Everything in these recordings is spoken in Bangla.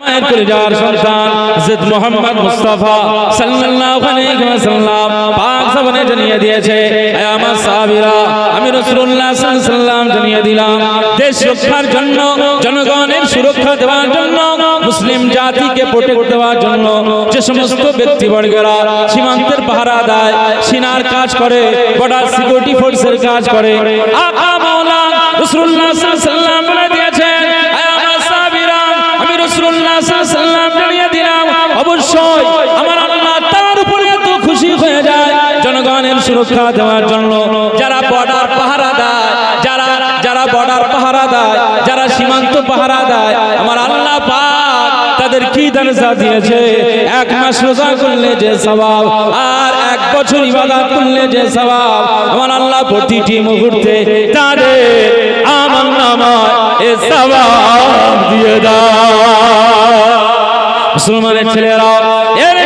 মায়ের কলিজার সন্তান হযরত মুহাম্মদ মুস্তাফা সাল্লাল্লাহু আলাইহি ওয়াসাল্লাম পাক জবানে জানিয়ে দিয়েছে, হে আমার সাহাবীরা, আমি রাসূলুল্লাহ সাল্লাল্লাহু আলাইহি ওয়াসাল্লাম জানিয়ে দিলাম, দেশ রক্ষার জন্য, জনগণের সুরক্ষা দেওয়ার জন্য, মুসলিম জাতিকে প্রোটেক্ট দেওয়ার জন্য যে সমস্ত ব্যক্তিবর্গেরা সীমান্তের পাহারা দেয়, সিনার কাজ করে, বর্ডার সিকিউরিটি ফোর্সের কাজ করে, আকা মাওলা রাসূলুল্লাহ সাল্লাল্লাহু আলাইহি ওয়াসাল্লাম বলে দিয়েছেন, হে আমার সাহাবীরা, আমি রাসূলুল্লাহ সাল্লাল্লাহু আলাইহি ওয়াসাল্লাম জানিয়ে দিলাম, অবশ্যই আমার আল্লাহ তার উপরে এত খুশি হয়ে যায় জনগণের সুরক্ষা দেওয়ার জন্য, যারা বর্ডার পাহারা দেয়, যারা বর্ডার পাহারা দেয়, যারা সীমান্ত পাহারা দেয়, আমার আল্লাহ পাক তাদের কি দরজা দিয়েছে, 1 মাস রোজা করলে যে সওয়াব আর 1 বছর ইবাদত করলে যে সওয়াব, আমার আল্লাহ প্রতিটি মুহূর্তে তাদের আমলনামায় এই সওয়াব দিয়ে দেয়। মুসলমানের ছেলেরা, এর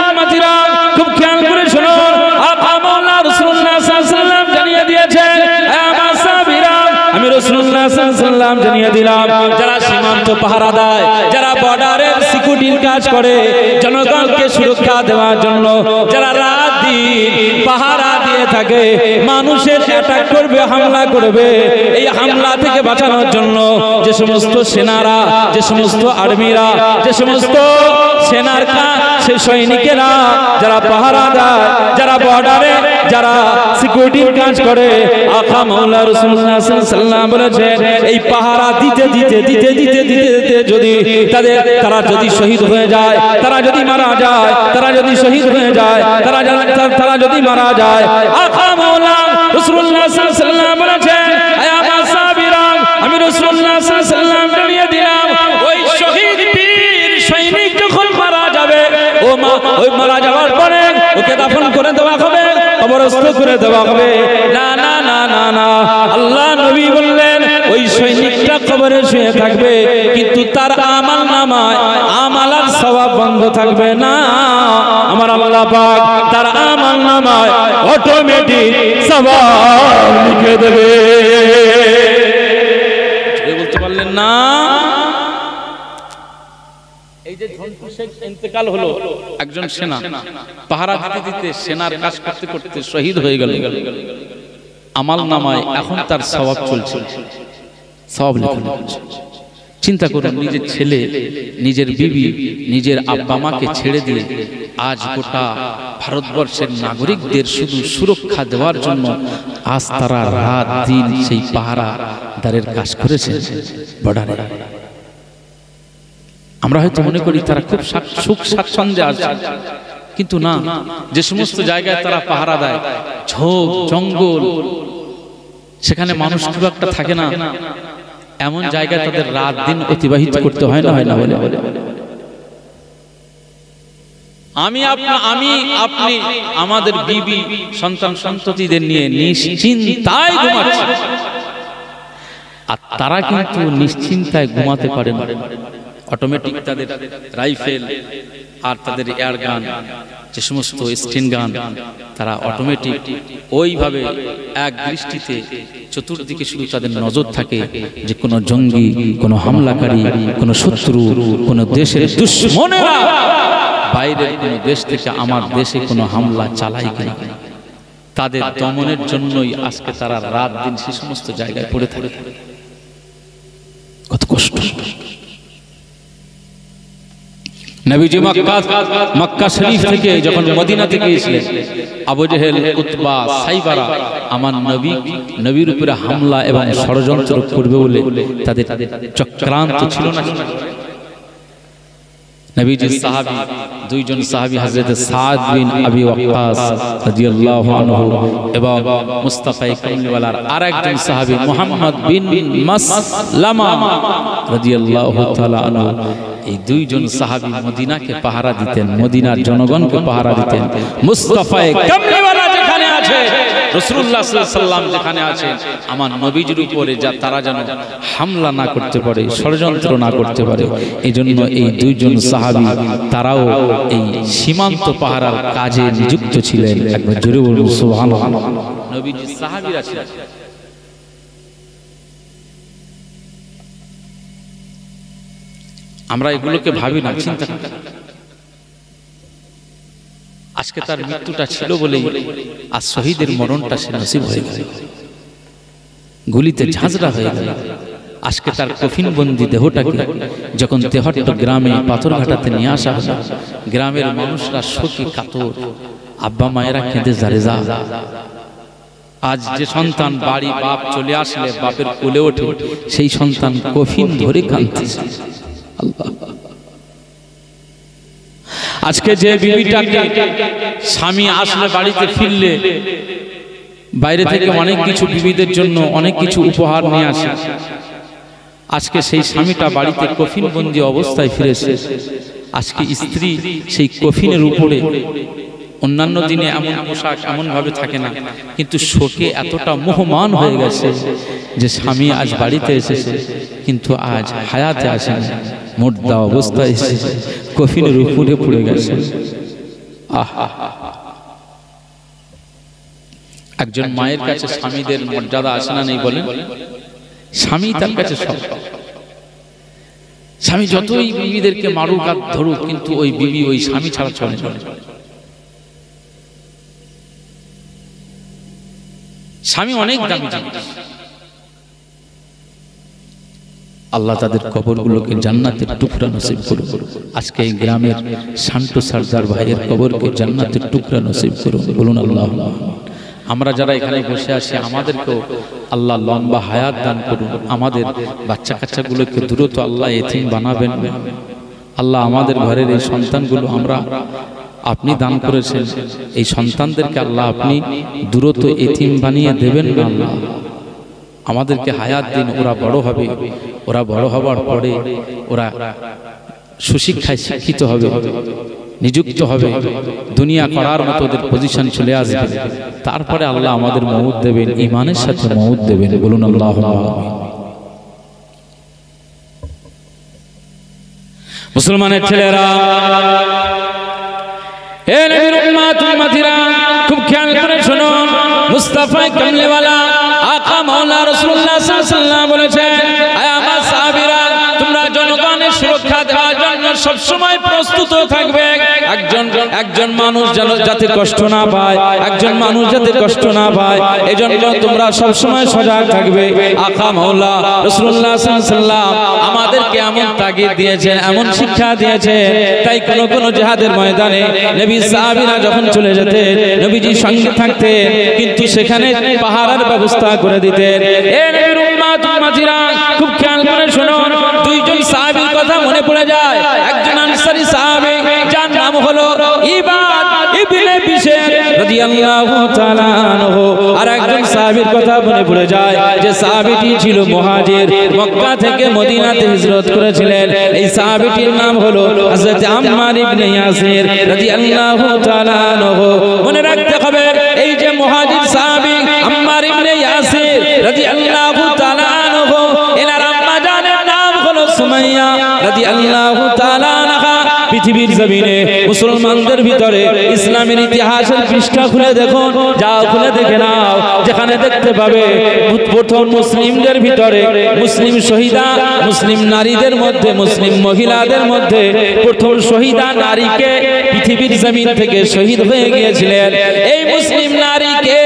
উম্মতিরা, খুব খেয়াল করে শুনুন, আকা মাওলা রাসূলুল্লাহ সাল্লাল্লাহু আলাইহি ওয়াসাল্লাম জানিয়ে দিয়েছেন, হে আমার সাহাবীরা, আমি রাসূলুল্লাহ সাল্লাল্লাহু আলাইহি ওয়াসাল্লাম জানিয়ে দিলাম, যারা সীমান্ত পাহারা দেয়, যারা বর্ডারের সিকিউরিটির কাজ করে, জনগণকে সুরক্ষা দেওয়ার জন্য যারা রাত দিন পাহারা দিয়ে থাকে, মানুষের অ্যাটাক করবে, হামলা করবে, এই হামলা থেকে বাঁচানোর জন্য যে সমস্ত সেনারা, যে সমস্ত আর্মিরা, যে সমস্ত সেনার সে সৈনিকেরা যারা পাহারা দেয়, যারা বর্ডারে যারা সিকিউরিটির কাজ করে, আকা মাওলা রাসূলুল্লাহ সাল্লাল্লাহু আলাইহি ওয়াসাল্লাম বলেছেন, এই পাহারা দিতে দিতে দিতে দিতে দিতে দিতে যদি তারা যদি শহীদ হয়ে যায়, তারা যদি মারা যায়, তারা যদি শহীদ হয়ে যায়, তারা যদি মারা যায়, আকা মাওলা রাসূলুল্লাহ সাল্লাল্লাহু আলাইহি ওয়াসাল্লাম বলেছেন, হে আমার সাহাবীরা, আমি রাসূলুল্লাহ সাল্লাল্লাহু আলাইহি ওয়াসাল্লাম জানিয়ে দিলাম, ওই শহীদ বীর সৈনিক যখন মারা যাবে, ওই মারা যাওয়ার পরে ওকে দাফন করে দেওয়া হবে, কবরস্থ করে দেওয়া হবে, না না না না না, আল্লাহ নবী বললেন, ওই সৈনিকটা কবরে শুয়ে থাকবে, কিন্তু তার আমলনামায় আমালার সওয়াব বন্ধ থাকবে না, আমার আল্লাহ পাক তার আমলনামায় অটোমেটিক সওয়াব লিখে দেবে। বলতে পারলেন না? এই যে ঝন্টু শেখ ইন্তেকাল হলো, একজন সেনা পাহারা দিতে দিতে সেনার কাজ করতে করতে শহীদ হয়ে গেল, আমলনামায় এখন তার সওয়াব চলছে, সওয়াব লেখা হচ্ছে। চিন্তা করুন, নিজের ছেলে, নিজের বিবি, নিজের আব্বা মাকে ছেড়ে দিয়ে আজ গোটা ভারতবর্ষের নাগরিকদের শুধু সুরক্ষা দেওয়ার জন্য আজ তারা রাত দিন সেই পাহারাদারের কাজ করেছে বর্ডারে। আমরা হয়তো মনে করি তারা খুব সুখ স্বাচ্ছন্দ্যে আছে, কিন্তু না, যে সমস্ত জায়গায় তারা পাহারা দেয়, ঝোপ জঙ্গল, সেখানে মানুষ খুব একটা থাকে না, এমন জায়গায় তাদের রাত দিন অতিবাহিত করতে হয় না, হয় না বলে আমি আপনি আমাদের বিবি সন্তান সন্ততিদের নিয়ে নিশ্চিন্তায় ঘুমাচ্ছি, আর তারা কিন্তু নিশ্চিন্তায় ঘুমাতে পারে না। অটোমেটিক তাদের রাইফেল আর তাদের এয়ার গান, যে সমস্ত স্টেন গান, তারা অটোমেটিক ওইভাবে এক দৃষ্টিতে চতুর্দিকে শুধু তাদের নজর থাকে যে কোনো জঙ্গি, কোনো হামলাকারী, কোনো শত্রু, কোনো দেশের দুশ্মনেরা বাইরের কোনো দেশ থেকে আমার দেশে কোনো হামলা চালায় কিনা, তাদের দমনের জন্যই আজকে তারা রাত দিন সে সমস্ত জায়গায় পড়ে থাকে। কত কষ্ট। নবীজি মক্কা শরীফ থেকে যখন মদিনা থেকে এসেছিলেন, আবু জেহেল, উতবা, সাইবারা আমার নবীর উপরে হামলা এবং ষড়যন্ত্র করবে বলে তাদের চক্রান্ত ছিল না। নবীজির সাহাবী, দুইজন সাহাবী, হযরত সাদ বিন আবি ওয়াক্কাস রাদিয়াল্লাহু আনহু এবং মুস্তাফা কামলিওয়ালার আরেকজন সাহাবী মুহাম্মদ বিন মাসলামা রাদিয়াল্লাহু তাআলা আনহু, এই দুইজন সাহাবী মদিনাকে পাহারা দিতেন, মদিনার জনগণকে পাহারা দিতেন। মুস্তাফা কামলিওয়ালা যেখানে আছে, রাসূলুল্লাহ সাল্লাল্লাহু আলাইহি ওয়াসাল্লাম যেখানে আছেন, আমার নবীজির উপরে যা তারা যেন হামলা না করতে পারে, ষড়যন্ত্র না করতে পারে, এজন্য এই দুইজন সাহাবী তারাও এই সীমান্ত পাহারার কাজে নিযুক্ত ছিলেন। একবার জোরে বলুন সুবহানাল্লাহ। নবীজি সাহাবীরা ছিলেন। আমরা এগুলোকে ভাবি না, চিন্তা করি। আজকে তার মৃত্যুটা ছিল বলেই আজ শহীদের মরণটা সে নসিব হয়ে গেল, গুলিতে ঝাঁঝরা হয়ে গেল। আজকে তার কফিনবন্দি দেহটাকে যখন তেহট্ট গ্রামে পাথরঘাটাতে নিয়ে আসা হলো, গ্রামের মানুষরা শোকে কাতর, আব্বা মায়েরা কেঁদে জারেজা। আজ যে সন্তান বাড়ি বাপ চলে আসলে বাপের কোলে ওঠে, সেই সন্তান কফিন ধরে কাঁদতেছে। আল্লাহ, আজকে যে বিবিটাকে স্বামী আসলে বাড়িতে ফিরলে বাইরে থেকে অনেক কিছু বিবিদের জন্য অনেক কিছু উপহার নিয়ে আসে, আজকে সেই স্বামীটা বাড়িতে কফিনবন্দি অবস্থায় ফিরেছে। আজকে স্ত্রী সেই কফিনের উপরে, অন্যান্য দিনে এমন পোশাক এমন ভাবে থাকে না, কিন্তু শোকে এতটা মোহমান হয়ে গেছে যে স্বামী আজ বাড়িতে এসেছে কিন্তু আজ হায়াতে আসেনি, মুর্দা অবস্থায় এসেছে, কফিনের উপরে পড়ে গেছে। আহা, একজন মায়ের কাছে স্বামীদের মর্যাদা আসে না নেই বলেন? স্বামী তার কাছে সব। স্বামী যতই বিবিদেরকে মারুক আর ধরুক, কিন্তু ওই বিবি ওই স্বামী ছাড়া চলে না। স্বামী অনেক দামি জিনিস। আল্লাহ তাদের কবরগুলোকে জান্নাতের টুকরা নসিব করুন। আজকে এই গ্রামের শান্ত সরদার ভাইয়ের কবরকে জান্নাতের টুকরা নসিব করুন, বলুন আল্লাহ। আমরা যারা এখানে বসে আছি আমাদেরকেও আল্লাহ লম্বা হায়াত দান করুন। আমাদের বাচ্চা কাচ্চাগুলোকে দ্রুত আল্লাহ এতিম বানাবেন। আল্লাহ আমাদের ঘরের এই সন্তানগুলো আমরা আপনি দান করেছেন, এই সন্তানদেরকে আল্লাহ আপনি দ্রুত এতিম বানিয়ে দেবেন না। আল্লাহ আমাদেরকে হায়াত দিন, ওরা বড় হবে, ওরা বড় হবার পরে ওরা সুশিক্ষায় শিক্ষিত হবে, নিযুক্ত হবে, দুনিয়া করার মতো ওদের পজিশন চলে আসবে। তারপরে আল্লাহ আমাদের মউত দেবেন, ঈমানের সাথে মউত দেবেন, বলুন আল্লাহুম্মা আমিন। মুসলমানের ছেলেরা, এ নবীর উম্মত উম্মতিরা, খুব খেয়াল করে শুনো। মুস্তাফা কামলিওয়ালা আকা মাওলা রাসূলুল্লাহ সাল্লাল্লাহু আলাইহি ওয়াসাল্লাম বলেছেন, আয় আমার সাহাবীরা, তোমরা জনগণের সুরক্ষা দেওয়ার জন্য সব সময় প্রস্তুত থাকবে। একজন মানুষ যেন যাতে কষ্ট না পায়, একজন মানুষ যাতে কষ্ট না পায়, এজন্য তোমরা সব সময় সজাগ থাকবে। আকা মাওলা রাসূলুল্লাহ সাল্লাল্লাহু আলাইহি ওয়াসাল্লাম আমাদেরকে এমন তাগিদ দিয়েছেন, এমন শিক্ষা দিয়েছেন, তাই কোন জিহাদের ময়দানে নবী সাহাবীরা যখন চলে যেতেন, নবীজি সঙ্গে থাকতেন, কিন্তু সেখানে পাহারার ব্যবস্থা করে দিতেন। এ নবীর উম্মত উম্মতিরা, খুব খেয়াল করে শুনুন। দুইজন সাহাবীর কথা মনে পড়ে যায়। একজন আনসারী সাহাবী, যার নাম হলো ইবাদ ইবনে বিশর রাদিয়াল্লাহু তাআলা আনহু, আর একজন সাহাবীর কথা মনে পড়ে যায়, যে সাহাবীটি ছিল মুহাজির, মক্কা থেকে মদিনাতে হিজরত করেছিলেন। এই সাহাবীটির নাম হলো হযরত আম্মার ইবনে ইয়াসির রাদিয়াল্লাহু তাআলা আনহু। মনে রাখতে হবে, এই যে মুহাজির সাহাবী আম্মার ইবনে ইয়াসির রাদিয়াল্লাহু তাআলা আনহু, এনার আম্মা জানের নাম হলো সুমাইয়া রাদিয়াল্লাহু তাআলা আনহা। পৃথিবীর জমিনে মুসলমানদের ভিতরে ইসলামের ইতিহাসের পৃষ্ঠা খুলে দেখুন, যাও খুলে দেখে নাও, যেখানে দেখতে পাবে প্রথম মুসলিমদের ভিতরে মুসলিম শহীদা, মুসলিম নারীদের মধ্যে, মুসলিম মহিলাদের মধ্যে প্রথম শহীদা নারীকে পৃথিবীর জমিন থেকে শহীদ হয়ে গিয়েছিলেন। এই মুসলিম নারীকে,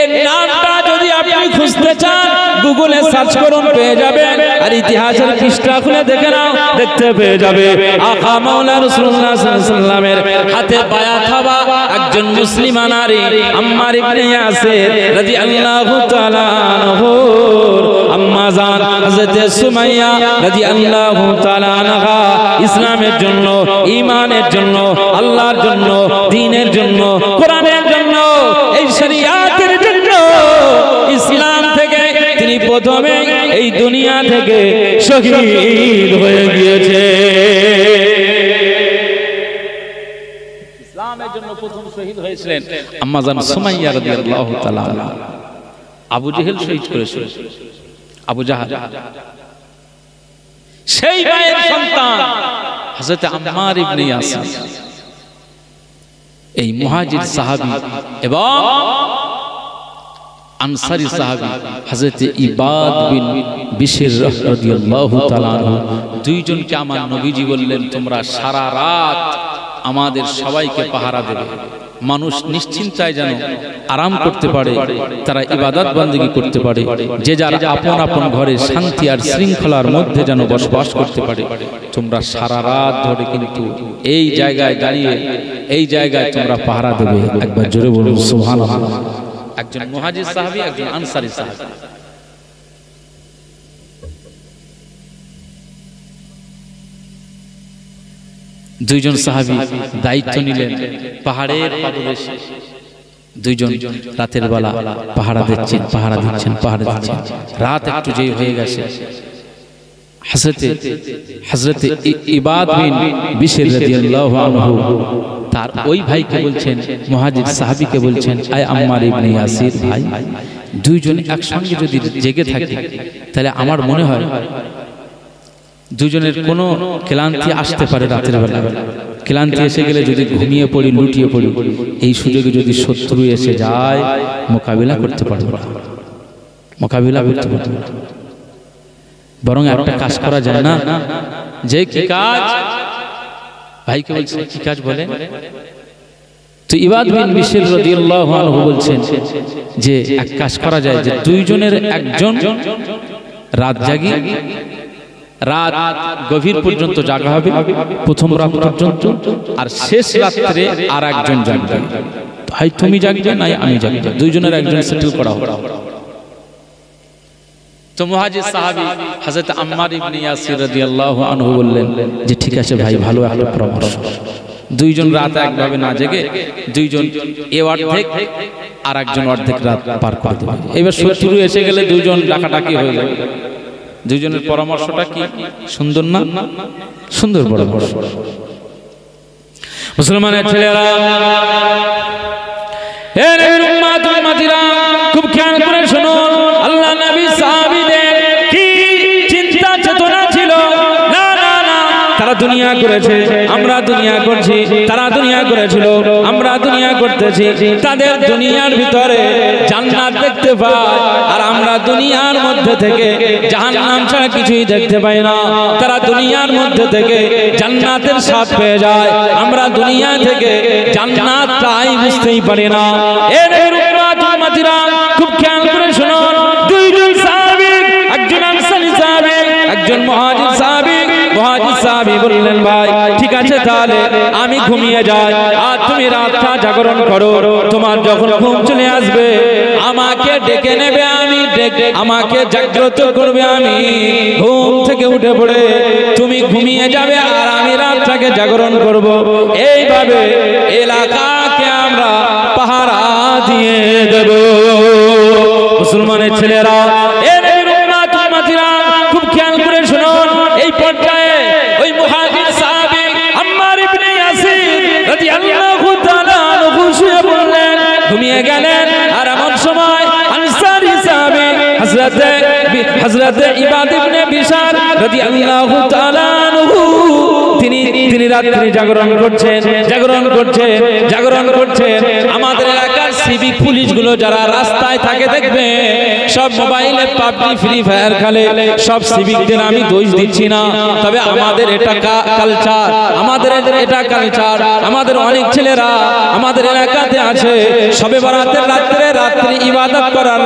এর নামটা যদি আপনি খুঁজতে চান গুগলে সার্চ করুন, পেয়ে যাবেন। আর ইতিহাসের পৃষ্ঠা খুলে দেখে নাও, দেখতে পেয়ে যাবে আকা মাওলা রাসূলুল্লাহ সাল্লাল্লাহু আলাইহি ওয়াসাল্লামের হাতে বায়াত হওয়া একজন মুসলিমা নারী আম্মার ইবনে ইয়াসির রাদিয়াল্লাহু তাআলা আনহু, আম্মা জান হযরত সুমাইয়া রাদিয়াল্লাহু তাআলা আনহা ইসলামের জন্য, ঈমানের জন্য, আল্লাহর জন্য, দ্বীনের জন্য, কোরআনের জন্য, এই শরীয়তের জন্য, ইসলাম থেকে তিনি প্রথমে এই দুনিয়া থেকে শহীদ হয়ে গিয়েছে। ইসলামের জন্য প্রথম শহীদ হয়েছিলেন আম্মা জান সুমাইয়া রাদিয়াল্লাহু তাআলা আনহা। আবু জেহেল শহীদ করেছিল, আবু জাহাল। সেই মায়ের সন্তান হযরত আম্মার ইবনে ইয়াসির, এই মুহাজির সাহাবী এবং আনসারী সাহাবী হযরত ইবাদ বিন বিশর রাদিয়াল্লাহু তাআলা আনহু, দুইজনকে আমার নবীজি বললেন তোমরা সারা রাত আমাদের সবাইকে পাহারা দেবে। মানুষ নিশ্চিন্তায় যেন আরাম করতে পারে, তারা ইবাদত বন্দেগী করতে পারে, যে যার আপন আপন ঘরে শান্তি আর শৃঙ্খলার মধ্যে যেন বসবাস করতে পারে। তোমরা সারা রাত ধরে কিন্তু এই জায়গায় দাঁড়িয়ে এই জায়গায় তোমরা পাহারা দেবে। একবার জোরে বলুন সুবহানাল্লাহ। একজন মুহাজির সাহাবী, একজন আনসারী সাহাবী। দুইজন সাহাবী দায়িত্ব নিলেন পাহাড়ের পাদদেশে। দুইজন রাতের বেলা পাহারা দিচ্ছেন। রাত একটু যেই হয়ে গেছে, হযরতে ইবাদ বিন বিশর রাদিয়াল্লাহু আনহু তার ওই ভাইকে বলছেন, মুহাজির সাহাবীকে বলছেন, আয় আম্মার ইবনে ইয়াসির ভাই, দুইজন একসঙ্গে যদি জেগে থাকে তাহলে আমার মনে হয় দুজনের কোনো ক্লান্তি আসতে পারে। রাতের বেলা ক্লান্তি এসে গেলে যদি ঘুমিয়ে পড়ি, লুটিয়ে পড়ি, এই সুযোগে যদি শত্রু এসে যায় মোকাবিলা করতে পারবো না। বরং একটা কাজ করা যায় না? যে কি কাজ? ভাইকে বলছেন কি কাজ বলেন? তো ইবাদ বিন বিশর রাদিয়াল্লাহু আনহু বলছেন যে এক কাজ করা যায়, যে দুইজনের একজন রাত জাগি, রাত গভীর পর্যন্ত জাগা হবে, প্রথম রাত পর্যন্ত, আর শেষ রাত্রে আর একজন জাগবে। ভাই তুমি জাগবে না আমি জাগবো, দুইজনের একজন সেটেল করা হবে। তো মুহাজির সাহাবী হযরত আম্মার ইবনে ইয়াসির রাদিয়াল্লাহু আনহু বললেন যে ঠিক আছে ভাই, ভালো একটা পরামর্শ। দুইজন রাত একভাবে না জেগে দুইজন এ অর্ধেক আর একজন অর্ধেক রাত পার করে দেবে। এবার শত্রু এসে গেলে দুইজন ডাকাডাকি হয়ে যাবে। দুইজনের পরামর্শটা কি সুন্দর না? সুন্দর পরামর্শ। মুসলমানের ছেলেরা, এ নবীর উম্মত উম্মতিরা, খুব খেয়াল করে শুনুন। আল্লাহ নবী সাহাবীদের কি চিন্তা চেতনা ছিল? না না না, তারা দুনিয়া করেছে, আমরা দুনিয়া করছি, তারা দুনিয়া করেছিল, আমরা দুনিয়া করতেছি। তাদের দুনিয়ার ভিতরে জান্নাত দেখতে পায়, আর আমরা দুনিয়ার মধ্যে থেকে জাহান্নাম ছাড়া কিছুই দেখতে পাই না। তারা দুনিয়ার মধ্যে থেকে জান্নাতের স্বাদ পেয়ে যায়, আমরা দুনিয়া থেকে জান্নাতটাই বুঝতেই পারি না। এর উম্মত উম্মতিরা, খুব খেয়াল করে শুনুন। দুইজন সাহাবী, একজন আনসারী সাহাবী, একজন মুহাজির সাহাবী। মুহাজির সাহাবী বললেন, ভাই ঠিক আছে, তাহলে আমি ঘুমিয়ে যাই, আর তুমি রাতটা জাগরণ করো। তোমার যখন ঘুম চলে আসবে আমাকে ডেকে নেবে, আমাকে জাগ্রত করবে। আমি ঘুম থেকে উঠে পড়ে তুমি ঘুমিয়ে যাবে, আর আমি রাতটাকে জাগরণ করব। এইভাবে এলাকাকে আমরা পাহারা দিয়ে দেব। মুসলমানের ছেলেরা, এ নবীর উম্মত উম্মতিরা, খুব খেয়াল করে শুনুন। এই পর্যায়ে ওই মুহাজির সাহাবী আম্মার ইবনে ইয়াসির রাদিয়াল্লাহু তাআলা আনহু শুয়ে পড়লেন, ঘুমিয়ে গেলেন। আর এমন সময় আনসারী সাহাবী হযরতে ইবাদ ইবনে বিশর রাদিয়াল্লাহু তাআলা আনহু তিনি রাত্রি জাগরণ করছেন। আমাদের এলাকার সিভিক পুলিশগুলো যারা রাস্তায় থাকে দেখবে, সব মোবাইলে পাবজি ফ্রি ফায়ার খেলে। সব সিভিকদের আমি দোষ দিচ্ছি না, তবে আমাদের এটা কালচার, আমাদের অনেক ছেলেরা আমাদের এলাকাতে আছে, শবে বরাতের রাত্রি ইবাদত করার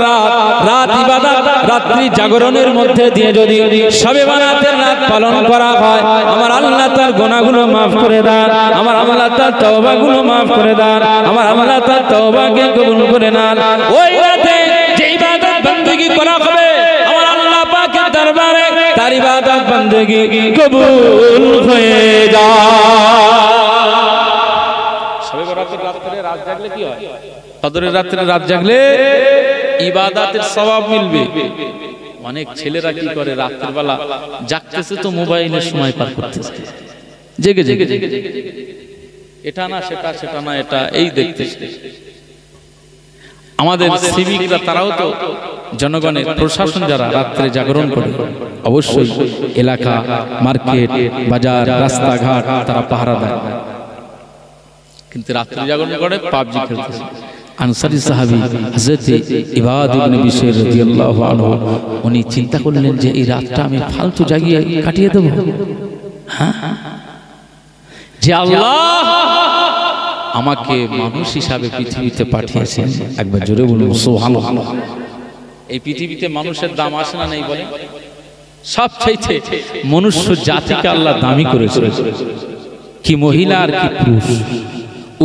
রাত ইবাদত, রাত্রি জাগরণের মধ্যে দিয়ে যদি শবে বরাতের রাত পালন করা হয়, আমার আল্লাহ তার গুনাহগুলো মাফ করে দেন, আমার আল্লাহ তার তওবাগুলো মাফ করে দেন, আমার আল্লাহ তার তওবাকে কবুল করে নেন। ওই রাতে যে ইবাদত বندگی করা হবে, আমার আল্লাহ পাকের দরবারে তার ইবাদত বندگی কবুল হয়ে যায়। শবে বরাতের রাতে রাত জাগলে কি হয়? কদরের রাতে রাত জাগলে ইবাদতের সওয়াব মিলবে। অনেক ছেলেরা কি করে, রাতের বেলা জাগতেছে তো মোবাইলের সময় পার করতেছে, জেগে এটা না সেটা, সেটা না এটা, এই দেখতেছে। আমাদের সিভিকরা তারাও তো জনগণের, প্রশাসন যারা রাত্রে জাগরণ করে, অবশ্যই এলাকা, মার্কেট, বাজার, রাস্তাঘাট তারা পাহারা দেয়, কিন্তু রাত্রে জাগরণ করে পাবজি খেলতেছে। আনসারী সাহাবী হযরত ইবাদ ইবনে বিশর রাদিয়াল্লাহু আনহু উনি চিন্তা করলেন যে এই রাতটা আমি ফালতু জাগিয়ে কাটিয়ে দেব। হ্যাঁ, যে আল্লাহ আমাকে মানুষ হিসাবে পৃথিবীতে পাঠিয়েছেন, একবার জোরে বলুন সুবহানাল্লাহ। এই পৃথিবীতে মানুষের দাম আসে না নেই বলে? সবচাইতে মনুষ্য জাতিকে আল্লাহ দামি করেছে, কি মহিলা আর কি পুরুষ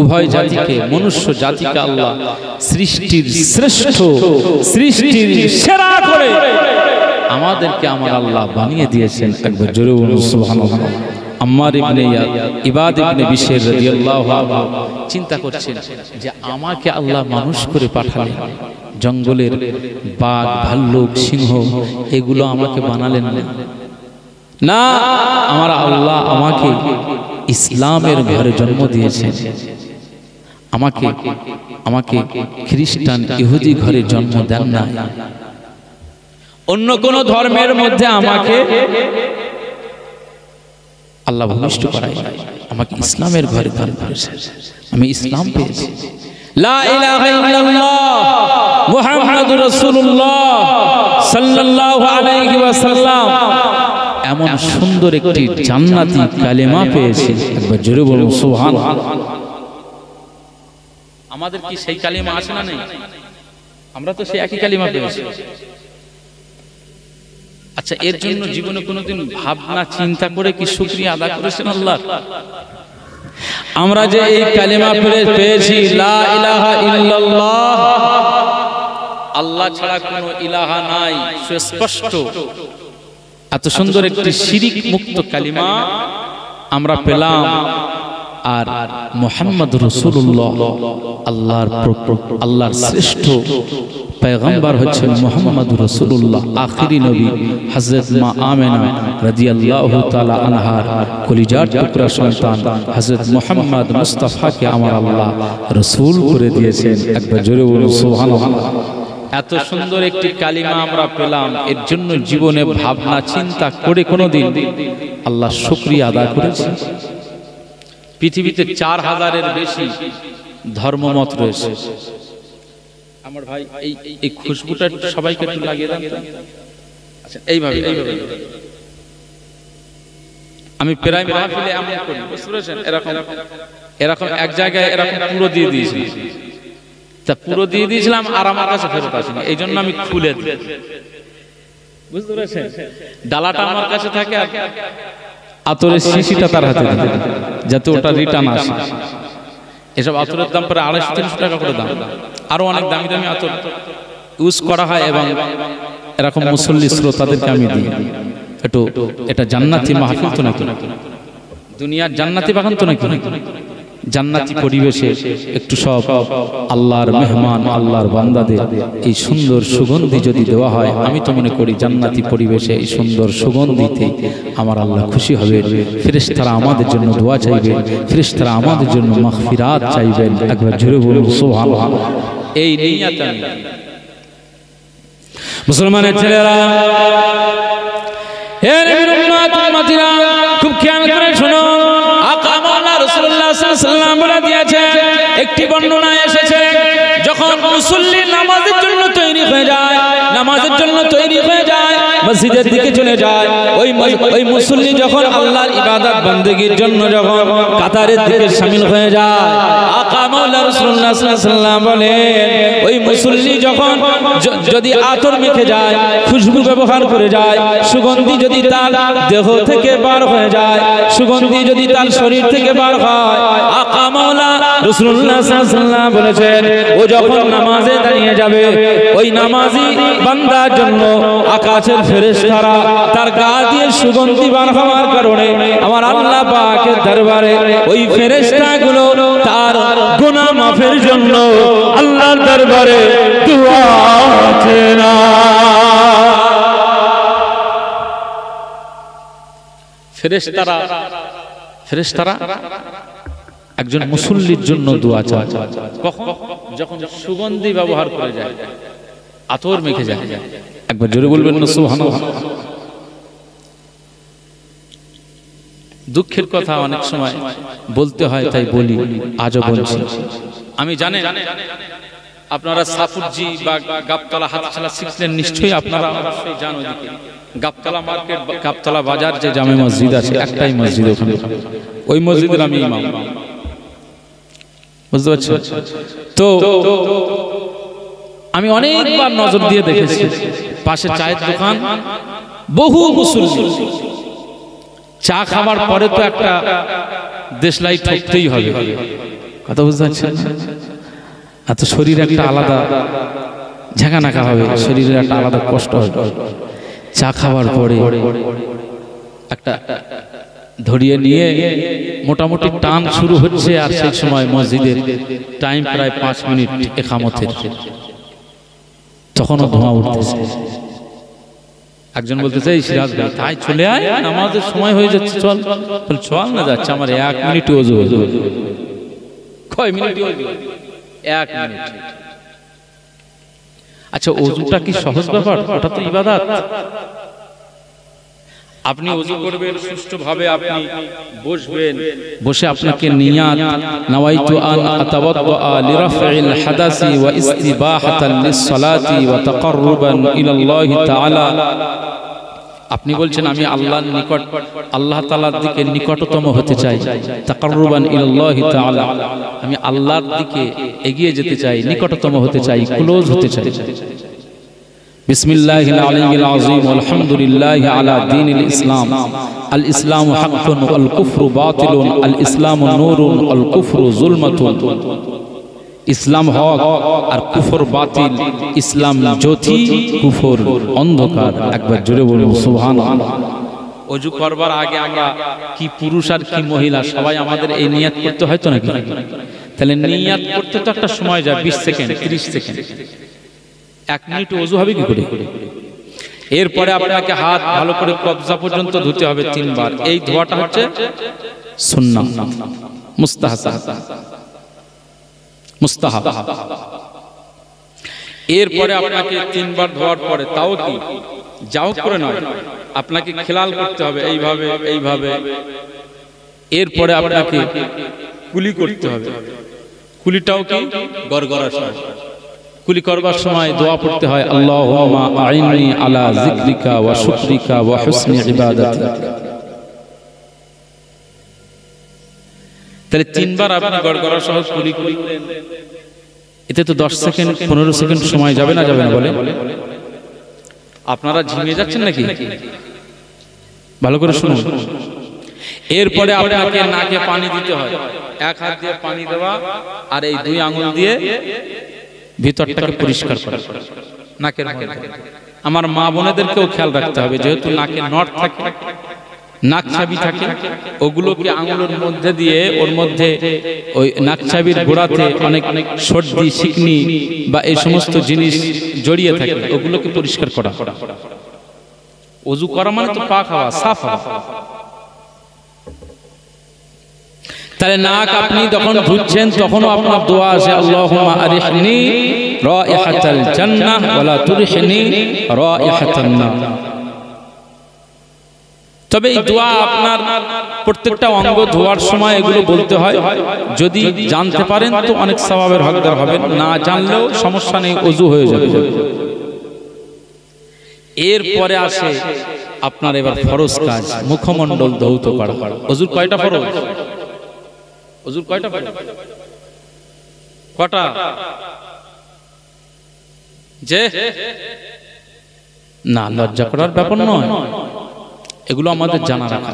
উভয় জাতিকে, মনুষ্য জাতিকে আল্লাহ সৃষ্টির শ্রেষ্ঠ, সৃষ্টির সেরা করে আমাদেরকে আমার আল্লাহ বানিয়ে দিয়েছেন, একবার জোরে বলুন সুবহানাল্লাহ। আম্মার ইবনে ইবাদ ইবনে বিশর রাদিয়াল্লাহু আনহু চিন্তা করছেন যে আমাকে আল্লাহ মানুষ করে পাঠালেন, জঙ্গলের বাঘ ভাল্লুক সিংহ এগুলো আমাকে বানালেন না, আমার আল্লাহ আমাকে ইসলামের ঘরে জন্ম দিয়েছেন, আমাকে আমাকে খ্রিস্টান ইহুদি ঘরে জন্ম দেন না, অন্য কোন ধর্মের মধ্যে আমাকে আল্লাহ ভূমিষ্ঠ করায়, আমাকে ইসলামের ঘরে দান করেছেন, আমি ইসলাম পেয়েছি। লা ইলাহা ইল্লাল্লাহ মুহাম্মাদুর রাসূলুল্লাহ সাল্লাল্লাহু আলাইহি ওয়াসাল্লাম এমন সুন্দর একটি জান্নাতি কালেমা পেয়েছি, একবার জোরে বলুন সুবহানাল্লাহ। আমাদের কি সেই কালেমা আছে না নেই? আমরা তো সেই একই কালেমা পেয়েছি। আচ্ছা, এর জন্য জীবনে কোনোদিন ভাবনা চিন্তা করে কি শুকরিয়া আদা করেছেন আল্লাহ? আমরা যে এই কালেমা পেয়েছি লা ইলাহা ইল্লাল্লাহ, আল্লাহ ছাড়া কোনো ইলাহা নাই, সুস্পষ্ট এত সুন্দর একটি শিরিক মুক্ত কালিমা আমরা পেলাম। আর মুহাম্মদুর রাসূলুল্লাহ আল্লাহর শ্রেষ্ঠ পয়গম্বর হচ্ছেন মুহাম্মদুর রাসূলুল্লাহ, আখিরি নবী হযরত মা আমেনা রাদিয়াল্লাহু তাআলা আনহার কলিজার টুকরা সন্তান হযরত মুহাম্মদ মুস্তাফাকে আমার আল্লাহ রাসূল করে দিয়েছেন, একবার জোরে বলুন সুবহানাল্লাহ। এত সুন্দর একটি কালিমা আমরা পেলাম, এর জন্য জীবনে ভাবনা চিন্তা করে কোনোদিন আল্লাহ শুকরিয়া আদায় করেছি? পৃথিবীতে 4000-এর বেশি ধর্মমত রয়েছে। আমার ভাই এই খুশবুটা সবাইকে একটু লাগিয়ে দেন। আচ্ছা, এইভাবে আমি প্রায় মাহফিলে এমন করি, বুঝতে পেরেছেন? এরকম এক জায়গায় এরকম পুরো দিয়ে দিয়েছি, তা পুরো দিয়ে দিয়েছিলাম আর আমার কাছে ফেরত আসেনি, এই জন্য আমি খুলে দিই, বুঝতে পেরেছেন? ডালাটা আমার কাছে থাকে আর আতরের শিশিটা তার হাতে দিই যাতে ওটা রিটার্ন আসে। এসব আতরের দাম প্রায় 250-300 টাকা করে দাম, আরো অনেক দামি দামি আতর ইউজ করা হয় এবং এরকম মুসল্লি শ্রোতাদেরকে আমি দিই। একটু এটা জান্নাতি মাহফিল তো নাকি, দুনিয়ার জান্নাতি বাগান তো নাকি, জান্নাতি পরিবেশে একটু সব আল্লাহর মেহমান আল্লাহর বান্দাদের এই সুন্দর সুগন্ধি যদি দেওয়া হয়, আমি তো মনে করি জান্নাতি পরিবেশে এই সুন্দর সুগন্ধিতে আমার আল্লাহ খুশি হবেন। ফেরেশতারা আমাদের জন্য দোয়া চাইবেন, ফেরেশতারা আমাদের জন্য মাগফিরাত চাইবেন, একবার জোরে বলুন সুবহানাল্লাহ। এই নিয়ত আমি মুসলমানের ছেলেরা, হে নবীর উম্মত উম্মতিরা, খুব খেয়াল করে শোনো। আকা মাওলানা রাসূলুল্লাহ সাল্লাল্লাহু আলাইহি ওয়াসাল্লাম বলে দিয়েছে, একটি বর্ণনায় এসেছে যখন মুসল্লি নামাজের জন্য তৈরি হয়ে যায়, নামাজের জন্য তৈরি হয়ে যায়, মসজিদের দিকে চলে যায়, ওই মুসল্লি যখন আল্লাহর ইবাদত বندگির জন্য যখন কাতারের দিকে শামিল হয়ে যায়, আকা মাওলানা রাসূলুল্লাহ সাল্লাল্লাহু আলাইহি ওয়াসাল্লাম বলেন ওই মুসল্লি যখন যদি আতর মেখে যায়, খুশবু ব্যবহার করে যায়, সুগন্ধি যদি তার দেহ থেকে বার হয়ে যায়, সুগন্ধি যদি তার শরীর থেকে বার হয়, আকা মাওলানা রাসূলুল্লাহ সাল্লাল্লাহু আলাইহি ওয়াসাল্লাম বলেছেন ও যখন নামাজে দাঁড়িয়ে যাবে, ওই নামাজি বান্দার জন্য আকাশের ফেরেশতারা তার গা দিয়ে সুগন্ধি বার হওয়ার কারণে আমার আল্লাহ পাকের দরবারে ওই ফেরেশতাগুলো তার গুনাহ মাফের জন্য আল্লাহর দরবারে দোয়া করেন। ফেরেশতারা একজন মুসল্লির জন্য দোয়া চায়, কখন? যখন সুগন্ধি ব্যবহার করে যায়, আতর মেখে যায়, একবার জোরে বলবেন না সুবহানাল্লাহ। দুঃখের কথা অনেক সময় বলতে হয়, তাই বলি, আজও বলছি। আমি জানি আপনারা সাপুরজি বা গাবতলা হাতছালা শিখলেন নিশ্চয়ই, আপনারা অবশ্যই জানো ওদিকে গাবতলা মার্কেট, গাবতলা বাজার যে জামে মসজিদ আছে, একটাই মসজিদ ওখানে, ওই মসজিদের আমি ইমাম, বুঝতে পারছেন? তো আমি অনেকবার নজর দিয়ে দেখেছি, পাশে চায়ের দোকান, বহু মুসল্লি চা খাবার পরে তো একটা দেশলাই ঠকতেই হবে, কথা বুঝতে পারছেন? এত শরীর একটা আলাদা ঝাঁকানাকা হবে, শরীরের একটা আলাদা কষ্ট হবে। চা খাবার পরে একটা ধরিয়ে নিয়ে মোটামুটি টান শুরু হচ্ছে, আর সেই সময় মসজিদের টাইম প্রায় 5 মিনিট ইকামতের, তখনও ধোঁয়া উঠতেছে। একজন বলতেছে, এই সিরাজ ভাই তাই চলে আয়, নামাজের সময় হয়ে যাচ্ছে, চল। চল না, যাচ্ছে আমার 1 মিনিট ওযু হয়ে যাবে। কয় মিনিট ওযু? 1 মিনিট। আচ্ছা, ওযুটা কি সহজ ব্যাপার? ওটা তো ইবাদত। আপনি ওযু করবেন সুষ্ঠুভাবে, আপনি বসবেন, বসে আপনাকে নিয়াত নাওয়াইতু আন আতাওয়াদ্দা লিরাফিল হাদাসি ওয়া ইস্তিবাহাতান লিস-সালাতি ওয়া তাকাররুবান ইলাল্লাহি তাআলা, আপনি বলছেন আমি আল্লাহর নিকট, আল্লাহ তাআলার দিকে নিকটতম হতে চাই, তাকাররুবান ইলাল্লাহি তাআলা, আমি আল্লাহর দিকে এগিয়ে যেতে চাই, নিকটতম হতে চাই, ক্লোজ হতে চাই। বিসমিল্লাহিল আলিয়্যিল আযীম আলহামদুলিল্লাহি আলা দীনিল ইসলাম, আল ইসলামু হাক্কুন ওয়াল কুফরু বাতিলুন, আল ইসলামু নূরুন ওয়াল কুফরু যুলমাতুন, ইসলাম হক আর কুফর বাতিল, ইসলাম জ্যোতি, কুফর অন্ধকার। একবার জোরে বলুন সুবহানাল্লাহ। ওযু করবার আগে আমরা কি পুরুষ আর কি মহিলা সবাই আমাদের এই নিয়াত করতে হয় তো নাকি? তাহলে নিয়াত করতে তো একটা সময় যায়, 20 সেকেন্ড 30 সেকেন্ড, 1 মিনিট ওযু হবে কি করে? এরপরে আপনাকে হাত ভালো করে কবজা পর্যন্ত ধুতে হবে 3 বার। এই ধোয়াটা হচ্ছে সুন্নাহ, মুস্তাহাব, মুস্তাহাব। এরপরে আপনাকে 3 বার ধোয়ার পরে, তাও কি যাও করে নয়, আপনাকে খেলাল করতে হবে এইভাবে এইভাবে। এরপরে আপনাকে কুলি করতে হবে, কুলিটাও কি গড়গড়ার সময়, কুলি করবার সময় দোয়া পড়তে হয়, আল্লাহুম্মা আইন্নি আলা যিকরিকা ওয়া শুকরিকা ওয়া হুসনি ইবাদাতিক। তাহলে 3 বার আপনি গড়গড়া সহ কুলি করলেন, এতে তো 10 সেকেন্ড 15 সেকেন্ড সময় যাবে না? যাবে না বলে? আপনারা ঝিমিয়ে যাচ্ছেন নাকি? ভালো করে শুনুন। এরপরে আপনাকে নাকে পানি দিতে হয়, 1 হাত দিয়ে পানি দেওয়া, আর এই 2 আঙ্গুল দিয়ে ভিতরটাকে পরিষ্কার করা নাকের মধ্যে। আমার মা বোনেদেরকেও খেয়াল রাখতে হবে, যেহেতু নাকে নট থাকে, নাক চাবি থাকে, ওগুলোকে আঙুলের মধ্যে দিয়ে, ওর মধ্যে ওই নাক চাবির গোড়াতে অনেক সর্দি শিকনি বা এই সমস্ত জিনিস জড়িয়ে থাকে, ওগুলোকে পরিষ্কার করা। ওযু করা মানে তো পাক হওয়া, সাফ হওয়া। তাহলে নাক আপনি যখন ধুচ্ছেন তখনও আপনার দোয়া আছে, আল্লাহুম্মা আরিহনি রাইহাতাল জান্নাহ ওয়া লা তুরহিনি রাইহাতান নার। তবে এই দোয়া আপনার প্রত্যেকটা অঙ্গ ধোয়ার সময় এগুলো বলতে হয়। যদি জানতে পারেন তো অনেক সওয়াবের হকদার হবেন, না জানলেও সমস্যা নেই, ওযু হয়ে যাবে। এরপরে আসে আপনার এবার ফরজ কাজ, মুখমণ্ডল ধৌত করা। ওযুর কয়টা ফরজ? ওযুর কয়টা ফরজ? কটা? যে না, লজ্জা করার ব্যাপার নয়, এগুলো আমাদের জানা রাখা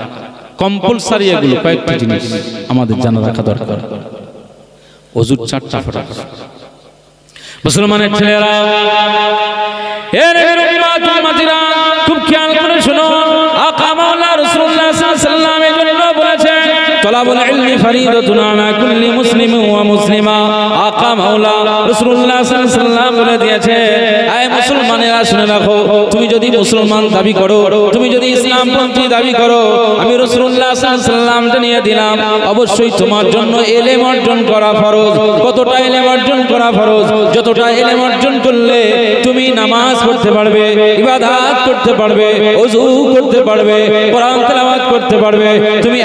কম্পালসারি। এগুলো কয়েকটা জিনিস আমাদের জানা রাখা দরকার। ওযুর 4টা ফরজ। মুসলমানের ছেলেরা, এর উম্মতিরা খুব খেয়াল করে শুনো, আকা মাওলা রাসূলুল্লাহ সাল্লাল্লাহু আলাইহি ওয়াসাল্লাম এর জন্য বলেছেন, তলাবুল ইলমি ফরিদাতুন আলা কুল্লি মুসলিমিন ওয়া মুসলিমা। আকা মাওলা রাসূলুল্লাহ সাল্লাল্লাহু আলাইহি ওয়াসাল্লাম বলে দিয়েছে, হে মুসলমানেরা শুনে রাখো, তুমি যদি মুসলমান দাবি করো, তুমি যদি ইসলামপন্থী দাবি করো, আমি রাসূলুল্লাহ সাল্লাল্লাহু আলাইহি ওয়াসাল্লাম জানিয়ে দিলাম, অবশ্যই তোমার জন্য ইলম অর্জন করা ফরজ। কতটা ইলম অর্জন করা ফরজ? যতটা ইলম অর্জন করলে তুমি নামাজ পড়তে পারবে, ইবাদত করতে পারবে, ওযু করতে পারবে, কোরআন তেলাওয়াত করতে পারবে। তুমি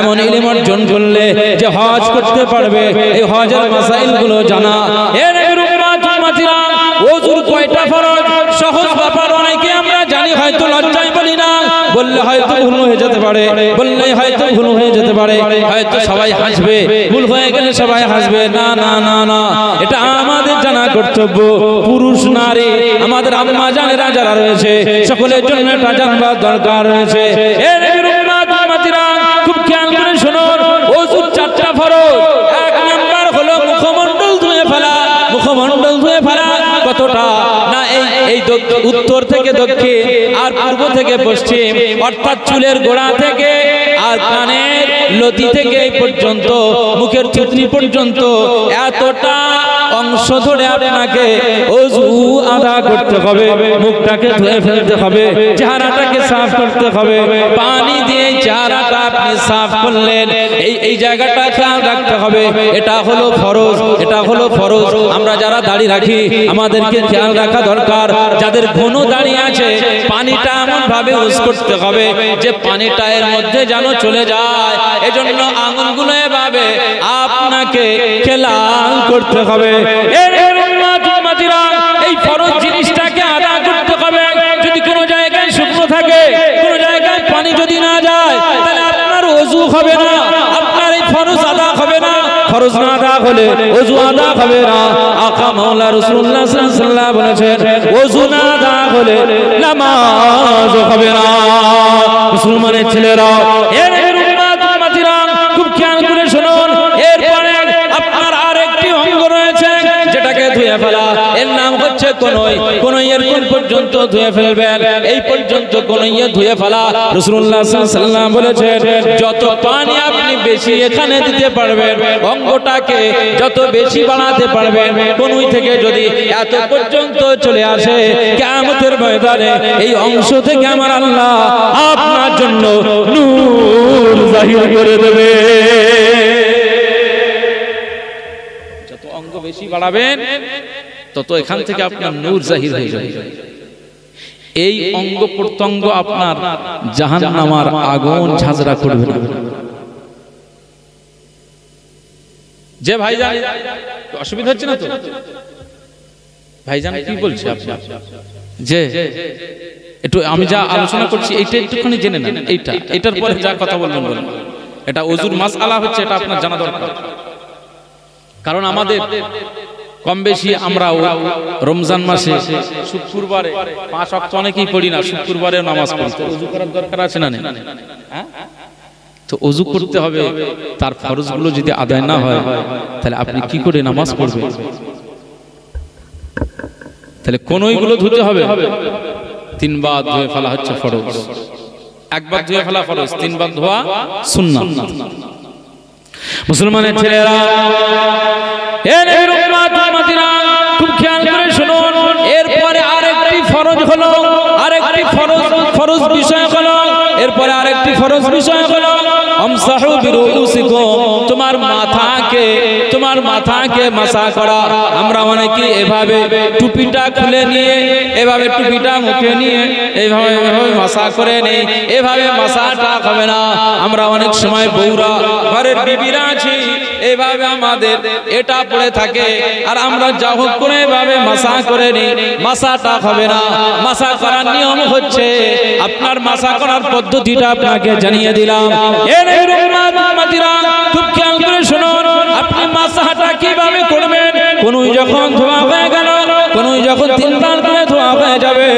এমন ইলম অর্জন করলে যে হজ করতে পারবে, এই হজের মাসাইলগুলো জানা। এর বললে হয়তো ভুল হয়ে যেতে পারে, বললে হয়তো ভুল হয়ে যেতে পারে, হয়তো সবাই হাসবে, ভুল হয়ে গেলে সবাই হাসবে। না না না না, এটা আমাদের জানা কর্তব্য। পুরুষ নারী আমাদের আম্মা জানেরা যারা রয়েছে সকলের জন্য এটা জানবার দরকার রয়েছে। এর উম্মতিরা খুব খেয়াল করে শুনুন, ওযুর 4টা ফরজ। এক নাম্বার হলো মুখমণ্ডল ধুয়ে ফেলা। মুখমণ্ডল ধুয়ে ফেলা কতটা না, এই উত্তর থেকে দক্ষিণ আর পূর্ব থেকে পশ্চিম, অর্থাৎ চুলের গোড়া থেকে আর কানের লতি থেকে এই পর্যন্ত, মুখের থুতনি পর্যন্ত এতটা অংশ ধরে আপনাকে ওযু আদা করতে হবে। মুখটাকে ধুয়ে ফেলতে হবে, চেহারাটাকে সাফ করতে হবে। পানি দিয়ে চেহারাটা আপনি সাফ করলেন, এই জায়গাটা খেয়াল রাখতে হবে। এটা হলো ফরজ, এটা হলো ফরজ। আমরা যারা দাড়ি রাখি আমাদেরকে খেয়াল রাখা দরকার। যাদের ঘন দাড়ি আছে পানিটা এমন ভাবে ইউজ করতে হবে যে পানিটা এর মধ্যে যেন চলে যায়। এজন্য আঙুলগুলো এভাবে আপনাকে খেয়াল করতে হবে। এই ফরজ জিনিসটাকে আদা করতে হবে। যদি কোনো জায়গায় শুকনো থাকে, কোনো জায়গায় পানি যদি না যায়, তাহলে আপনার ওযু হবে না, আপনার এই ফরজ আদা হবে না। ফরজ না আদা হলে ওযু আদা হবে না। আকা মাওলা রাসূলুল্লাহ সাল্লাল্লাহু আলাইহি ওয়াসাল্লাম বলেছেন, ওযু না আদা হলে নামাজ হবে না। মুসলমানের ছেলেরা, এর উম্মতিরা খুব খেয়াল করে শুনুন। এরপরে আপনার আরেকটি অঙ্গ রয়েছে যেটাকে ধুয়ে ফেলা। এর নাম হচ্ছে কনুই। কনুইয়ের কোন পর্যন্ত ধুয়ে ফেলবেন? এই পর্যন্ত কনুইয়ে ধুয়ে ফেলা। রাসূলুল্লাহ সাল্লাল্লাহু আলাইহি ওয়াসাল্লাম বলেছেন, যত পানি আপনি বেশি এখানে দিতে পারবেন, অঙ্গটাকে যত বেশি বাড়াতে পারবেন, কনুই থেকে যদি এত পর্যন্ত চলে আসে, কিয়ামতের ময়দানে এই অংশ থেকে আমার আল্লাহ আপনার জন্য নূর জাহির করে দেবে। যত অঙ্গ বেশি বাড়াবেন তত এখান থেকে আপনার নূর জাহির হয়ে যাবে। এই অঙ্গ প্রত্যঙ্গ আপনার জাহান্নামের আগুন ঝাঁঝরা করবে না। যে ভাইজান অসুবিধা হচ্ছে না তো? ভাইজান কি বলছে আপনি? যে একটু আমি যা আলোচনা করছি এইটা একটুখানি জেনে নেন। এটার পরে যা কথা বলবেন বলেন। এটা ওযুর মাসআলা হচ্ছে, এটা আপনার জানা দরকার। কারণ আমাদের কম বেশি আমরা রমজান মাসে শুক্রবারে 5 ওয়াক্ত অনেকেই পড়ি না, শুক্রবারে নামাজ পড়ি। তো ওযু করার দরকার আছে না? হ্যাঁ, তো ওযু করতে হবে। তার ফরজগুলো যদি আদায় না হয় তাহলে আপনি কি করে নামাজ পড়বেন? তাহলে কনুইগুলো ধুতে হবে। 3 বার ধুয়ে ফেলা হচ্ছে ফরজ, 1 বার ধুয়ে ফেলা ফরজ, 3 বার ধোয়া সুন্নাহ। মুসলমানের ছেলেরা, খুব খেয়াল করে শুনুন। এরপরে আরেকটি ফরজ হলো, আরেকটি ফরজ বিষয় হলো, এরপরে আরেকটি ফরজ বিষয় হলো আমসাহু বিরুসিকুম, তোমার মাথাকে মাসা করা। আমরা অনেকে এভাবে টুপিটা খুলে নিয়ে, এভাবে টুপিটা মুখে নিয়ে এইভাবে মাসা করে নেই। এভাবে মাসাটা হবে না। আমরা অনেক সময় বউরা, ঘরের বিবিরা আছি, এইভাবে আমাদের এটা পড়ে থাকে আর আমরা যা হোক করে এভাবে মাসা করে নিই। মাসাটা হবে না। মাসা করার নিয়ম হচ্ছে, আপনার মাসা করার পদ্ধতিটা আপনাকে জানিয়ে দিলাম। খুব খেয়াল করে শুনুন, আপনি মাসাটা কিভাবে করবেন? কনুই যখন ধোয়া হয়ে গেল, কনুই যখন 3 বার করে ধোয়া হয়ে যাবে,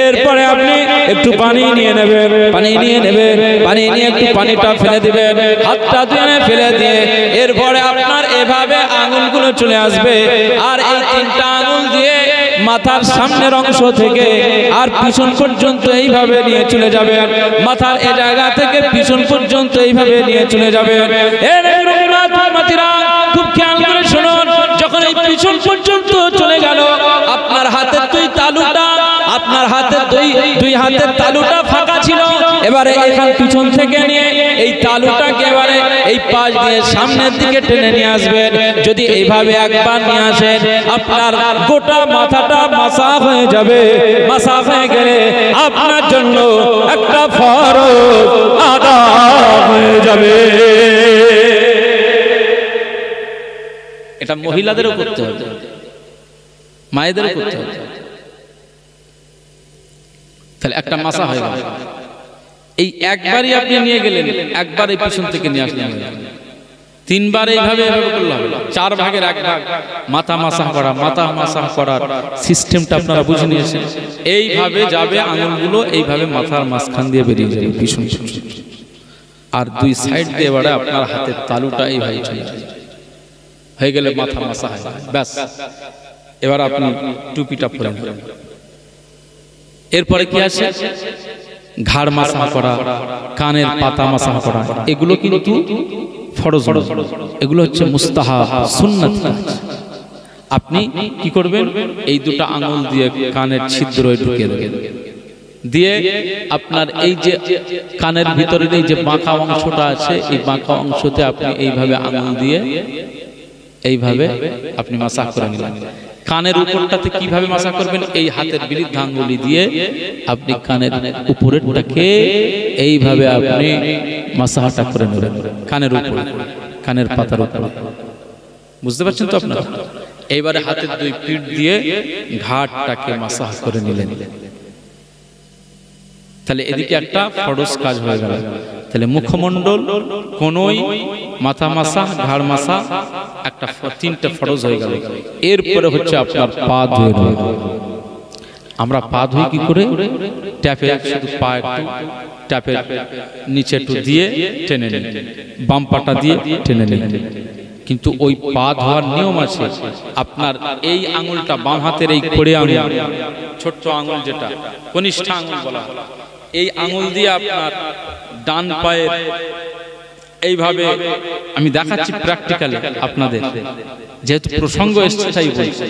এরপরে আপনি একটু পানি নিয়ে নেবেন। পানি নিয়ে একটু পানিটা ফেলে দিবেন, হাতটা ধুয়ে ফেলে দিয়ে এরপরে আপনার এভাবে আঙুলগুলো চলে আসবে। আর এই 3টা আঙুল দিয়ে মাথার সামনের অংশ থেকে আর পিছন পর্যন্ত এইভাবে নিয়ে চলে যাবেন। মাথার এই জায়গা থেকে পিছন পর্যন্ত এইভাবে নিয়ে চলে যাবেন। খুব খেয়াল করে শুনুন, যখন এই পিছন পর্যন্ত চলে গেল, আপনার হাতের দুই হাতের তালুটা ফাঁকা ছিল। এবারে এখান পিছন থেকে নিয়ে এই তালুটাকে এবারে এই পাশ দিয়ে সামনের দিকে টেনে নিয়ে আসবেন। যদি এইভাবে একবার নিয়ে আসেন, আপনার গোটা মাথাটা মাসা হয়ে যাবে। মাসা হয়ে গেলে আপনার জন্য একটা ফরজ আদা হয়ে যাবে। এটা মহিলাদেরও করতে হবে, মায়েদেরও করতে হবে। তাহলে একটা মাসা হয়ে গেল। এই একবারই আপনি নিয়ে গেলেন, একবার এই পিছন থেকে নিয়ে আসলেন, তিনবার এইভাবে করলে হবে। 4 ভাগের 1 ভাগ মাথা মাসাহ করা, মাথা মাসাহ করার সিস্টেমটা আপনারা বুঝে নিয়েছেন। এইভাবে যাবে আঙুলগুলো, এইভাবে মাথার মাঝখান দিয়ে বেরিয়ে যাবে পিছন, আর 2 সাইড দিয়ে এবারে আপনার হাতের তালুটা এইভাবে চলে হয়ে গেলে মাথা মাসাহ ব্যাস। এবার আপনি টুপিটা পরে নেবেন। এরপরে কি আছে? ঘাড় মাসাহ করা, কানের পাতা মাসাহ করা, এগুলো কিন্তু ফরজ নয়, এগুলো হচ্ছে মুস্তাহাব সুন্নাত কাজ। আপনি কি করবেন? এই 2টা আঙুল দিয়ে কানের ছিদ্রে ঢুকিয়ে দেবেন, দিয়ে আপনার এই যে কানের ভিতরে এই যে বাঁকা অংশটা আছে, এই বাঁকা অংশতে আপনি এইভাবে আঙুল দিয়ে এইভাবে আপনি মাসাহ করে নিলেন। কানের উপরটাতে কিভাবে মাসাহ করবেন? এই হাতের বৃদ্ধাঙ্গুলি দিয়ে আপনি কানের উপরেরটাকে এইভাবে আপনি মাসাহটা করে নেবেন, কানের উপরে, কানের পাতার উপরে। বুঝতে পারছেন তো আপনারা? এইবারে হাতের 2 পিঠ দিয়ে ঘাড়টাকে মাসাহ করে নিলেন। তাহলে এদিকে একটা ফরজ কাজ হয়ে গেল। তাহলে মুখমণ্ডল, কোনই, মাথা মাসাহ, ঘাড় মাসাহ, একটা 3টা ফরজ হয়ে গেল। এরপরে হচ্ছে আপনার পা ধুয়ে নেবেন। আমরা পা ধুই কি করে? ট্যাপে শুধু পা একটু ট্যাপের নিচে একটু দিয়ে টেনে নিন, বাম পাটা দিয়ে টেনে নিন। কিন্তু ওই পা ধোয়ার নিয়ম আছে। আপনার এই আঙুলটা, বাম হাতের এই খড়ে আঙুল, ছোট্ট আঙুল যেটা কনিষ্ঠ আঙুল বলা, এই আঙুল দিয়ে আপনার ডান পায়ের এইভাবে, আমি দেখাচ্ছি প্র্যাকটিক্যালি আপনাদের, যেহেতু প্রসঙ্গ এসছে তাই বলছি,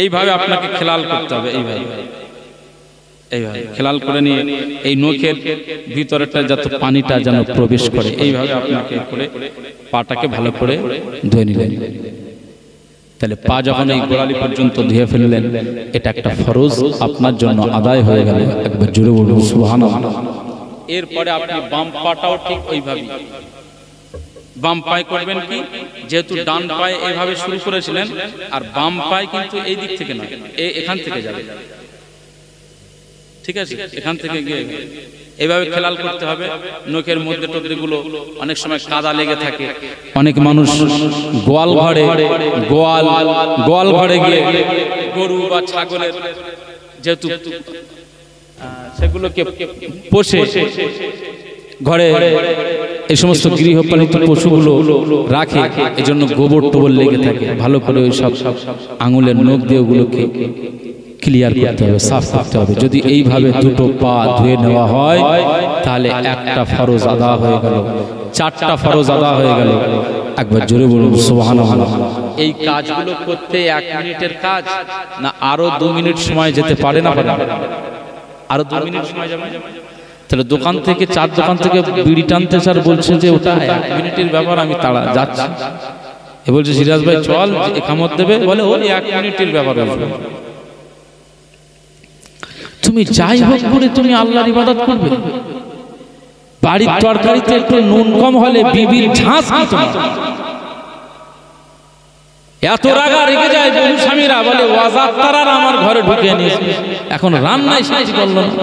এইভাবে আপনাকে খেয়াল করতে হবে। এইভাবে এইভাবে খেয়াল করে নিয়ে এই নখের ভিতরেটা যাতে পানিটা যেন প্রবেশ করে, এইভাবে আপনাকে করে পাটাকে ভালো করে ধুয়ে নিলেন। তাহলে পা যখন এই গোড়ালি পর্যন্ত ধুয়ে ফেললেন, এটা একটা ফরজ আপনার জন্য আদায় হয়ে গেল। একবার জোরে বলুন সুবহানাল্লাহ। এরপরে আপনি বাম পাটাও ঠিক ওইভাবে বাম পায়ে করবেন কি, যেহেতু ডান পায়ে এইভাবে শুরু করেছিলেন, আর বাম পায়ে কিন্তু এই দিক থেকে না, এখান থেকে যাবে, ঠিক আছে? এখান থেকে গিয়ে এইভাবে খেয়াল করতে হবে। নখের মধ্যে টদ্রিগুলো অনেক সময় কাদা লেগে থাকে। অনেক মানুষ গোয়াল ঘরে গিয়ে গরু বা ছাগলের, যেহেতু সেগুলোকে পোষে ঘরে, এই সমস্ত গৃহপালিত পশুগুলো রাখে, এজন্য গোবর টোবর লেগে থাকে। ভালো করে ওই সব আঙুলের নখ দিয়ে ওগুলোকে ক্লিয়ার করতে হবে, সাফ করতে হবে। যদি এইভাবে 2টো পা ধুয়ে নেওয়া হয়, তাহলে একটা ফরজ আদা হয়ে গেল, 4টা ফরজ আদা হয়ে গেল। একবার জোরে বলুন সুবহানাল্লাহ। এই কাজগুলো করতে 1 মিনিটের কাজ না আরো 2 মিনিট সময় যেতে পারে না? আরো 2 মিনিট সময় যাবে। তাহলে দোকান থেকে, 4 দোকান থেকে বিড়ি টানতে স্যার বলছে যে ওটা 1 মিনিটের ব্যাপার, আমি তাড়া যাচ্ছি। এ বলছে সিরাজ ভাই চল, একামত দেবে, বলে ওই 1 মিনিটের ব্যাপার হবে। তুমি যাই হোক করে তুমি আল্লাহর ইবাদত করবে। বাড়ির তরকারিতে একটু নুন কম হলে বিবির ঝাঁস কি তোমার? এত রাগা রেগে যায় বহু স্বামীরা, বলে ওয়াজাত তারার আমার ঘরে ঢুকে নিয়েছে, এখন রান্নায় সাহায্য করলো না।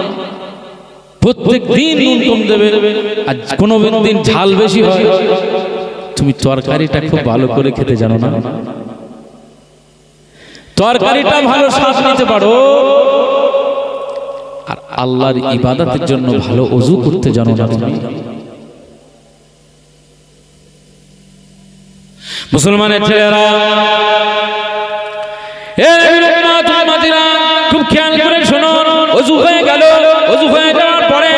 প্রত্যেক দিন নুন কম দেবে, আর কোনো দিন ঝাল বেশি হয়। তুমি তরকারিটা খুব ভালো করে খেতে জানো না? তরকারিটা ভালো স্বাদ নিতে পারো, আর আল্লাহর ইবাদতের জন্য ভালো ওযু করতে জানো না তুমি? মুসলমানের ছেলেরা, খুব খেয়াল করে শোনো। ওযু হয়ে গেল, ওযু হয়ে যাওয়ার পরে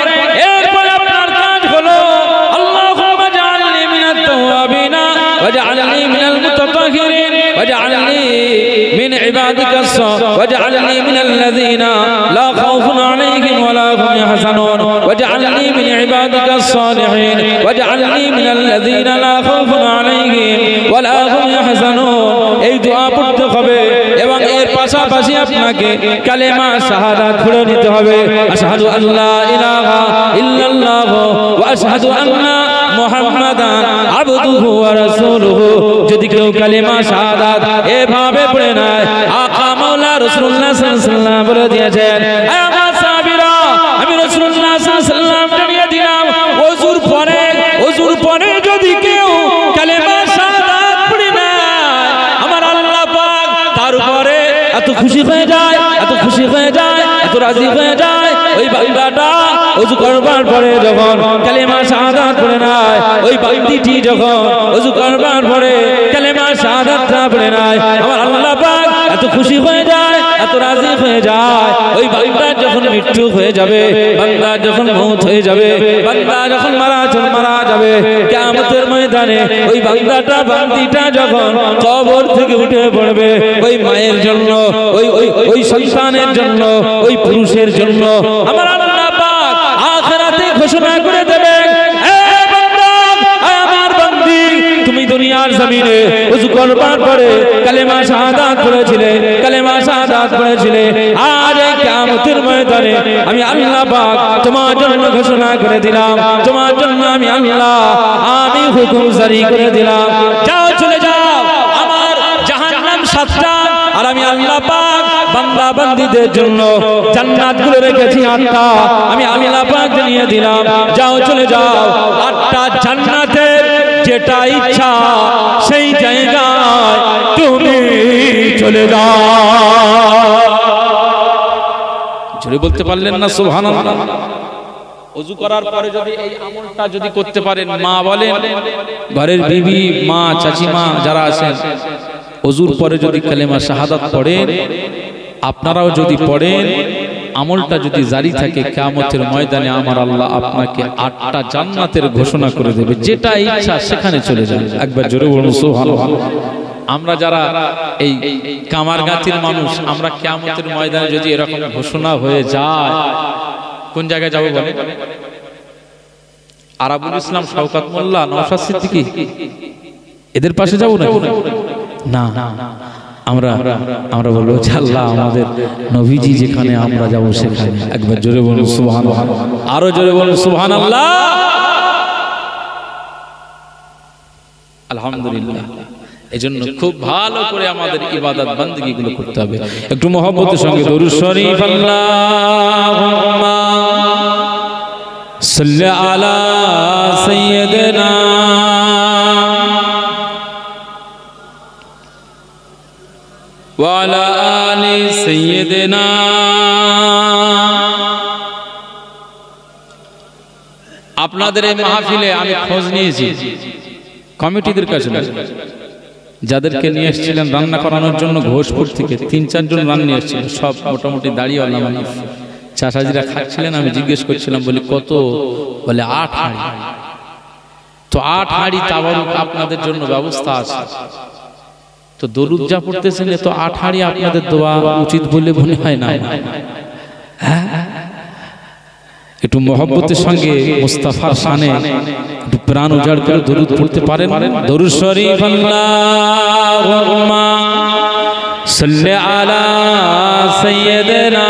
এরপরে আপনার কাজ হলো আল্লাহুম্মা জাআলনি মিনাত তাওয়াবিনা ওয়াজআলনি মিনাল মুতাতাহহিরিন ওয়াজআলনি মিন ইবাদিকাস ওয়াজআলনি মিনাল্লাযিনা লা খাউফুন আলাইহিম ওয়া লা হুম ইয়াহজানুন ওয়াজআলনি মিন ইবাদিকাস সালিহিন ওয়াজআলনি মিনাল্লাযিনা লা খাউফুন আলাইহিম ওয়া লা হুম ইয়াহজানুন। এই দোয়া পড়তে হবে এবং এর পাশাপাশি আপনাকে কালেমা শাহাদাত পড়ে নিতে হবে। আশহাদু আল্লা ইলাহা ইল্লাল্লাহ ওয়া আশহাদু আন্না মুহাম্মাদান আবদুহু ওয়া রাসূলুহু। যদি কেউ কালেমা শাহাদাত এভাবে পড়ে নেয়, আকা মাওলা রাসূলুল্লাহ সাল্লাল্লাহু আলাইহি ওয়াসাল্লাম বলে দিয়েছেন, আমার সাহাবীরা, আমি রাসূলুল্লাহ সাল্লাল্লাহু আলাইহি ওয়াসাল্লাম জানিয়ে দিলাম এত খুশি হয়ে যায়, এত খুশি হয়ে যায়, এত রাজি হয়ে যায়। ওই বান্দাটা ওযু করবার পরে যখন কালেমা শাহাদাত পড়ে নেয়, ওই বান্দিটি যখন ওযু করবার পরে কালেমা শাহাদাতটা পড়ে নেয়, আমার আল্লাহ পাক এত খুশি হয়ে যায়, এত রাজি হয়ে যায়। ওই বান্দার যখন মৃত্যু হয়ে যাবে, বান্দা যখন মওত হয়ে যাবে, বান্দা যখন মারা যাবে, কিয়ামতের ময়দানে ওই বান্দাটা বান্দিটা যখন কবর থেকে উঠে পড়বে, ওই মায়ের জন্য, ওই সন্তানের জন্য, ওই পুরুষের জন্য আমার আল্লাহ পাক আখিরাতে ঘোষণা করে দেবে, তুমি দুনিয়ার জমিনে ওযু করবার পরে কালেমা শাহাদাত পড়েছিলে, কালেমা শাহাদাত পড়েছিলে, আজ এই কিয়ামতের ময়দানে আমি আল্লাহ পাক তোমার জন্য ঘোষণা করে দিলাম, তোমার জন্য আমি আল্লাহ আমি হুকুম জারি করে দিলাম, যাও চলে যাও, আমার জাহান্নাম 7টা আর আমি আল্লাহ পাক বান্দা বান্দীদের জন্য জান্নাতগুলো রেখেছি 8টা, আমি আল্লাহ পাক জানিয়ে দিলাম, যাও চলে যাও, 8টা জান্নাতের যেটা ইচ্ছা সেই জায়গায় তুমি চলে যাও। জোরে বলতে পারলেন না সুবহানাল্লাহ? ওযু করার পরে যদি এই আমলটা যদি করতে পারেন, মা বলেন, ঘরের বিবি, মা, চাচিমা যারা আছেন, ওযুর পরে যদি কালেমা শাহাদাত পড়েন, আপনারাও যদি পড়েন, আমলটা যদি জারি থাকে, কিয়ামতের ময়দানে আমার আল্লাহ আপনাকে 8টা জান্নাতের ঘোষণা করে দেবে, যেটা ইচ্ছা সেখানে চলে যাবে। একবার জোরে বলুন সুবহানাল্লাহ। আমরা যারা এই কামারগাতির মানুষ, আমরা কিয়ামতের ময়দানে যদি এরকম ঘোষণা হয়ে যায়, কোন জায়গায় যাব বলে? আরাবুল ইসলাম, শওকত মোল্লা, নওশাদ সিদ্দিকী এদের পাশে যাব না? না, আমরা বলবো আল্লাহ আমাদের নবীজি যেখানে আমরা যাব সেখানে। একবার জোরে বলুন সুবহানাল্লাহ, আরো জোরে বলুন সুবহানাল্লাহ। আলহামদুলিল্লাহ। এজন্য খুব ভালো করে আমাদের ইবাদত বান্দেগি গুলো করতে হবে। একটু মহব্বতের সঙ্গে দরুদ শরীফ, আল্লাহুম্মা সাল্লি আলা সাইয়্যিদিনা ওয়ালা আলি সাইয়্যিদিনা। আপনাদের এই মাহফিলে আমি খোঁজ নিয়েছি কমিটিদের কাছে, যাদেরকে নিয়ে এসেছিলেন রান্না করানোর জন্য ঘোষপুর থেকে 3-4 জন রান্না নিয়ে এসেছিলেন, সব মোটামুটি দাড়িওয়ালা মানুষ। চাচাজিরা খাচ্ছিলেন, আমি জিজ্ঞেস করছিলাম, বলি কত? বলে 8 হাঁড়ি। তো 8 হাঁড়ি তাবারুক আপনাদের জন্য ব্যবস্থা আছে। তো দরুদ যা পড়তেছেন, তো 8 হাঁড়ি আপনাদের দোয়া উচিত বলে মনে হয় না? একটু মহব্বতের সঙ্গে মুস্তাফার শানে একটু প্রাণ উজাড় করে দরুদ পড়তে পারেন? দরুদ শরীফ, আল্লাহুম্মা সাল্লি আলা সাইয়্যিদিনা